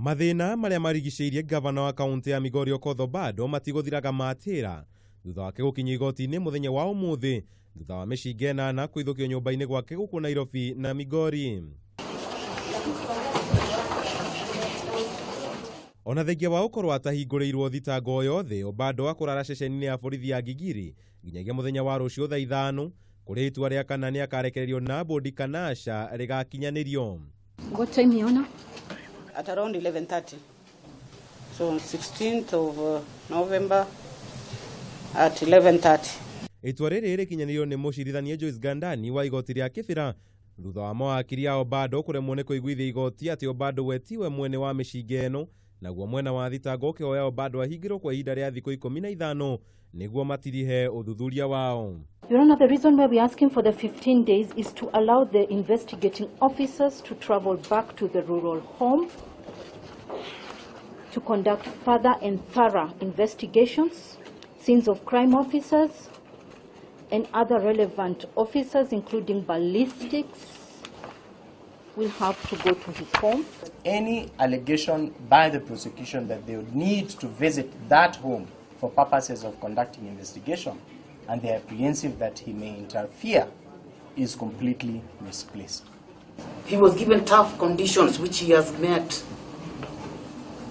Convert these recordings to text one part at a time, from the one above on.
Mathina maria marigicĩirie Ngavana wa kaunti ya Migori Okoth Obado matiguthiraga matĩra thutha wake gũkinya igoti-ini muthenya wa ũmũthĩ thutha wa micinga inana kwithukio nyumba-ini gwake guku Nairobi na Migori. Ona thengia wa ũkorwo atahingũrĩirwo thitango yothe, Obado akurara cecenini ya borithi ya Gigiri nginyagia muthenya wa ruciu thaa 5 kũrĩa itua rĩa kana niakarekererio na bodi kana rĩgakinyanĩrio. What time you on? At around 11:30. So 16th of November at 11:30. Itua rĩrĩ rĩkinyanĩrio nĩ mũcirithania Joyce Gandani wa igoti rĩa kĩbĩra thutha wa mawakiri a Obado kũremwo nĩ kũiguithia igoti atĩ Obado wetiwe mwene wa mĩcinga ĩno, naguo mwena wa thitango ũkĩhoya Obado ahingĩrwo kwa ihinda rĩa thikũ 15 nĩguo matirihe ũthuthuria wao. Your Honor, the reason why we're asking for the 15 days is to allow the investigating officers to travel back to the rural home to conduct further and thorough investigations. Scenes of crime officers and other relevant officers, including ballistics, will have to go to his home. Any allegation by the prosecution that they would need to visit that home for purposes of conducting investigation, and they are apprehensive that he may interfere, is completely misplaced. He was given tough conditions which he has met.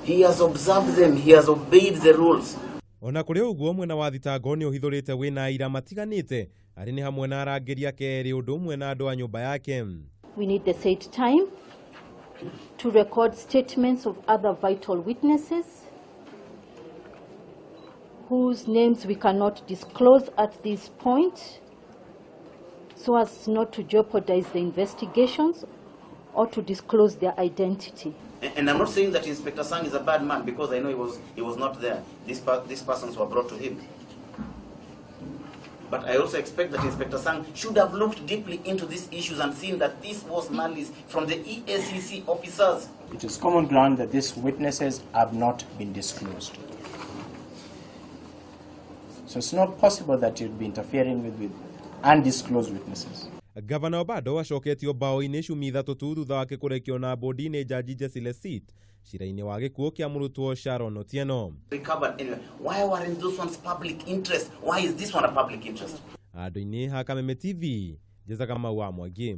He has observed them, he has obeyed the rules. Ona kũrĩ ũguo mwena wa thitango nĩ ũhithũrĩte wĩna ira matiganĩte arĩ nĩ hamwe na arangĩri ake erĩ ũndũ ũmwe na andũ a nyũmba yake. We need the said time to record statements of other vital witnesses whose names we cannot disclose at this point so as not to jeopardize the investigations or to disclose their identity. And I'm not saying that Inspector Sang is a bad man because I know he was not there. These persons were brought to him. But I also expect that Inspector Sang should have looked deeply into these issues and seen that this was malice from the EACC officers. It is common ground that these witnesses have not been disclosed. So it's not possible that you'd be interfering with undisclosed witnesses. Ngavana Obado acoketio bao-inĩ cumi ithatũ tu thutha wake kũrekio na bodi nĩ jaji Jessica ciiraini wa gĩkuũ kĩa mũrutwo Sharon Otieno. Anyway, why weren't those ones public interest? Why is this one a public interest? Andũ-inĩ ha Kameme TV, Jessica Mau wa Mwagi.